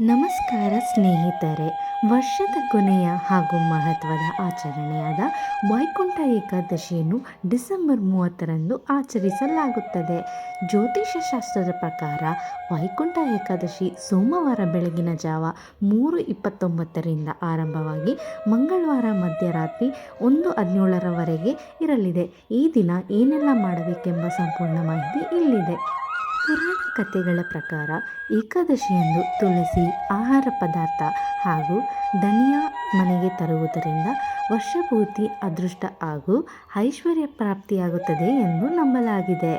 ನಮಸ್ಕಾರ ಸ್ನೇಹಿತರೆ. ವರ್ಷದ ಕೊನೆಯ ಹಾಗೂ ಮಹತ್ವದ ಆಚರಣೆಯಾದ ವೈಕುಂಠ ಏಕಾದಶಿಯನ್ನು ಡಿಸೆಂಬರ್ 30ರಂದು ಆಚರಿಸಲಾಗುತ್ತದೆ. ಜ್ಯೋತಿಷ್ಯ ಶಾಸ್ತ್ರದ ಪ್ರಕಾರ ವೈಕುಂಠ ಏಕಾದಶಿ ಸೋಮವಾರ ಬೆಳಗಿನ ಜಾವ 3:29ರಿಂದ ಆರಂಭವಾಗಿ ಮಂಗಳವಾರ ಮಧ್ಯರಾತ್ರಿ 1:17ರವರೆಗೆ ಇರಲಿದೆ. ಈ ದಿನ ಏನೆಲ್ಲ ಮಾಡಬೇಕೆಂಬ ಸಂಪೂರ್ಣ ಮಾಹಿತಿ ಇಲ್ಲಿದೆ. ಪುರಾಣ ಕಥೆಗಳ ಪ್ರಕಾರ ಏಕಾದಶಿಯಂದು ತುಳಸಿ, ಆಹಾರ ಪದಾರ್ಥ ಹಾಗೂ ಧನಿಯ ಮನೆಗೆ ತರುವುದರಿಂದ ವರ್ಷಪೂರ್ತಿ ಅದೃಷ್ಟ ಹಾಗೂ ಐಶ್ವರ್ಯ ಪ್ರಾಪ್ತಿಯಾಗುತ್ತದೆ ಎಂದು ನಂಬಲಾಗಿದೆ.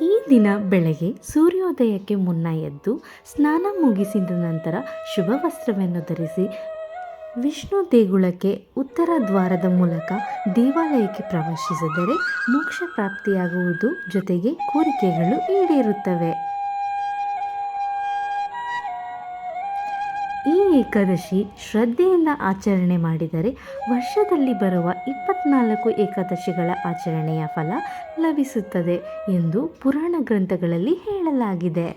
ಈ ದಿನ ಬೆಳಗ್ಗೆ ಸೂರ್ಯೋದಯಕ್ಕೆ ಮುನ್ನ ಎದ್ದು ಸ್ನಾನ ಮುಗಿಸಿದ ನಂತರ ಶುಭ ವಸ್ತ್ರವನ್ನು ಧರಿಸಿ ವಿಷ್ಣು ದೇಗುಲಕ್ಕೆ ಉತ್ತರ ದ್ವಾರದ ಮೂಲಕ ದೇವಾಲಯಕ್ಕೆ ಪ್ರವೇಶಿಸಿದರೆ ಮೋಕ್ಷ ಪ್ರಾಪ್ತಿಯಾಗುವುದು ಜೊತೆಗೆ ಕೋರಿಕೆಗಳು ಈಡೇರುತ್ತವೆ. ಈ ಏಕಾದಶಿ ಶ್ರದ್ಧೆಯಿಂದ ಆಚರಣೆ ಮಾಡಿದರೆ ವರ್ಷದಲ್ಲಿ ಬರುವ 24 ಏಕಾದಶಿಗಳ ಆಚರಣೆಯ ಫಲ ಲಭಿಸುತ್ತದೆ ಎಂದು ಪುರಾಣ ಗ್ರಂಥಗಳಲ್ಲಿ ಹೇಳಲಾಗಿದೆ.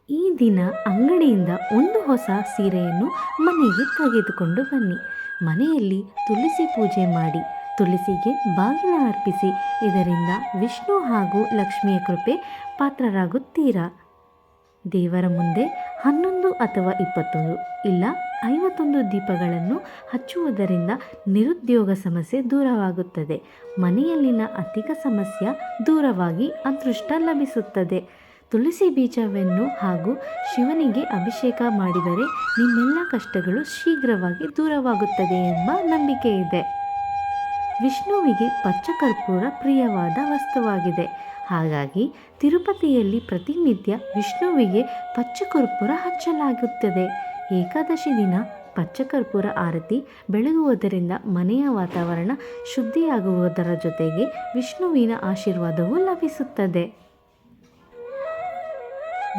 ಈ ದಿನ ಅಂಗಡಿಯಿಂದ ಒಂದು ಹೊಸ ಸೀರೆಯನ್ನು ಮನೆಗೆ ತೆಗೆದುಕೊಂಡು ಬನ್ನಿ. ಮನೆಯಲ್ಲಿ ತುಳಸಿ ಪೂಜೆ ಮಾಡಿ ತುಳಸಿಗೆ ಬಾಗಿನ ಅರ್ಪಿಸಿ. ಇದರಿಂದ ವಿಷ್ಣು ಹಾಗೂ ಲಕ್ಷ್ಮಿಯ ಕೃಪೆ ಪಾತ್ರರಾಗುತ್ತೀರಾ. ದೇವರ ಮುಂದೆ 11 ಅಥವಾ 21 ಇಲ್ಲ 51 ದೀಪಗಳನ್ನು ಹಚ್ಚುವುದರಿಂದ ನಿರುದ್ಯೋಗ ಸಮಸ್ಯೆ ದೂರವಾಗುತ್ತದೆ. ಮನೆಯಲ್ಲಿನ ಅಧಿಕ ಸಮಸ್ಯೆ ದೂರವಾಗಿ ಅದೃಷ್ಟ ಲಭಿಸುತ್ತದೆ. ತುಳಸಿ ಬೀಜವನ್ನು ಹಾಗೂ ಶಿವನಿಗೆ ಅಭಿಷೇಕ ಮಾಡಿದರೆ ನಿಮ್ಮೆಲ್ಲ ಕಷ್ಟಗಳು ಶೀಘ್ರವಾಗಿ ದೂರವಾಗುತ್ತದೆ ಎಂಬ ನಂಬಿಕೆ ಇದೆ. ವಿಷ್ಣುವಿಗೆ ಪಚ್ಚಕರ್ಪೂರ ಪ್ರಿಯವಾದ ವಸ್ತುವಾಗಿದೆ. ಹಾಗಾಗಿ ತಿರುಪತಿಯಲ್ಲಿ ಪ್ರತಿನಿತ್ಯ ವಿಷ್ಣುವಿಗೆ ಪಚ್ಚಕರ್ಪೂರ ಹಚ್ಚಲಾಗುತ್ತದೆ. ಏಕಾದಶಿ ದಿನ ಪಚ್ಚಕರ್ಪೂರ ಆರತಿ ಬೆಳಗುವುದರಿಂದ ಮನೆಯ ವಾತಾವರಣ ಶುದ್ಧಿಯಾಗುವುದರ ಜೊತೆಗೆ ವಿಷ್ಣುವಿನ ಆಶೀರ್ವಾದವೂ ಲಭಿಸುತ್ತದೆ.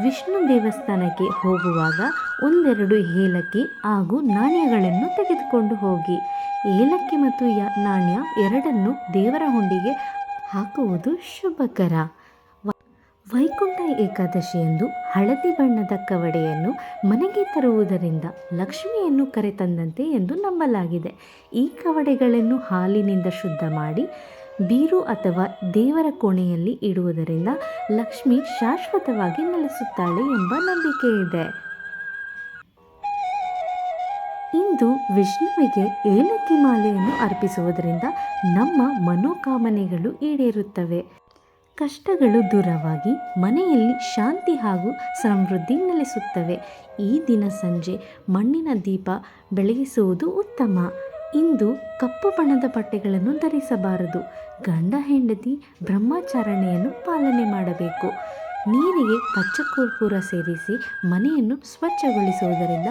ವಿಷ್ಣು ದೇವಸ್ಥಾನಕ್ಕೆ ಹೋಗುವಾಗ 1-2 ಏಲಕ್ಕಿ ಹಾಗೂ ನಾಣ್ಯಗಳನ್ನು ತೆಗೆದುಕೊಂಡು ಹೋಗಿ. ಏಲಕ್ಕಿ ಮತ್ತು ನಾಣ್ಯ ಎರಡನ್ನೂ ದೇವರ ಹುಂಡಿಗೆ ಹಾಕುವುದು ಶುಭಕರ. ವೈಕುಂಠ ಏಕಾದಶಿಯಂದು ಹಳದಿ ಬಣ್ಣದ ಕವಡೆಯನ್ನು ಮನೆಗೆ ತರುವುದರಿಂದ ಲಕ್ಷ್ಮಿಯನ್ನು ಕರೆತಂದಂತೆ ಎಂದು ನಂಬಲಾಗಿದೆ. ಈ ಕವಡೆಗಳನ್ನು ಹಾಲಿನಿಂದ ಶುದ್ಧ ಮಾಡಿ ಬೀರು ಅಥವಾ ದೇವರ ಕೋಣೆಯಲ್ಲಿ ಇಡುವುದರಿಂದ ಲಕ್ಷ್ಮಿ ಶಾಶ್ವತವಾಗಿ ನೆಲೆಸುತ್ತಾಳೆ ಎಂಬ ನಂಬಿಕೆ ಇದೆ. ಇಂದು ವಿಷ್ಣುವಿಗೆ ಏಲಕ್ಕಿ ಮಾಲೆಯನ್ನು ಅರ್ಪಿಸುವುದರಿಂದ ನಮ್ಮ ಮನೋಕಾಮನೆಗಳು ಈಡೇರುತ್ತವೆ. ಕಷ್ಟಗಳು ದೂರವಾಗಿ ಮನೆಯಲ್ಲಿ ಶಾಂತಿ ಹಾಗೂ ಸಮೃದ್ಧಿ ನೆಲೆಸುತ್ತವೆ. ಈ ದಿನ ಸಂಜೆ ಮಣ್ಣಿನ ದೀಪ ಬೆಳಗಿಸುವುದು ಉತ್ತಮ. ಇಂದು ಕಪ್ಪು ಬಣ್ಣದ ಬಟ್ಟೆಗಳನ್ನು ಧರಿಸಬಾರದು. ಗಂಡ ಹೆಂಡತಿ ಬ್ರಹ್ಮಚಾರಣೆಯನ್ನು ಪಾಲನೆ ಮಾಡಬೇಕು. ನೀರಿಗೆ ಪಚ್ಚಕರ್ಪೂರ ಸೇರಿಸಿ ಮನೆಯನ್ನು ಸ್ವಚ್ಛಗೊಳಿಸುವುದರಿಂದ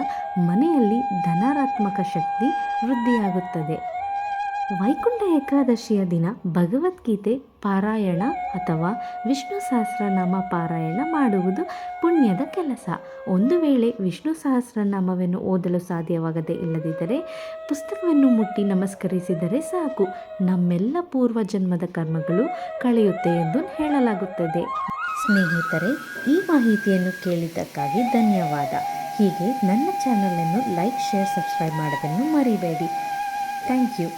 ಮನೆಯಲ್ಲಿ ಧನಾತ್ಮಕ ಶಕ್ತಿ ವೃದ್ಧಿಯಾಗುತ್ತದೆ. ವೈಕುಂಠ ಏಕಾದಶಿಯ ದಿನ ಭಗವದ್ಗೀತೆ ಪಾರಾಯಣ ಅಥವಾ ವಿಷ್ಣು ಸಹಸ್ರನಾಮ ಪಾರಾಯಣ ಮಾಡುವುದು ಪುಣ್ಯದ ಕೆಲಸ. ಒಂದು ವೇಳೆ ವಿಷ್ಣು ಸಹಸ್ರನಾಮವನ್ನು ಓದಲು ಸಾಧ್ಯವಾಗದೇ ಇಲ್ಲದಿದ್ದರೆ ಪುಸ್ತಕವನ್ನು ಮುಟ್ಟಿ ನಮಸ್ಕರಿಸಿದರೆ ಸಾಕು. ನಮ್ಮೆಲ್ಲ ಪೂರ್ವ ಜನ್ಮದ ಕರ್ಮಗಳು ಕಳೆಯುತ್ತೆ ಎಂದು ಹೇಳಲಾಗುತ್ತದೆ. ಸ್ನೇಹಿತರೆ, ಈ ಮಾಹಿತಿಯನ್ನು ಕೇಳಿದ್ದಕ್ಕಾಗಿ ಧನ್ಯವಾದ. ಹೀಗೆ ನನ್ನ ಚಾನಲನ್ನು ಲೈಕ್, ಶೇರ್, ಸಬ್ಸ್ಕ್ರೈಬ್ ಮಾಡೋದನ್ನು ಮರಿಬೇಡಿ. Thank you.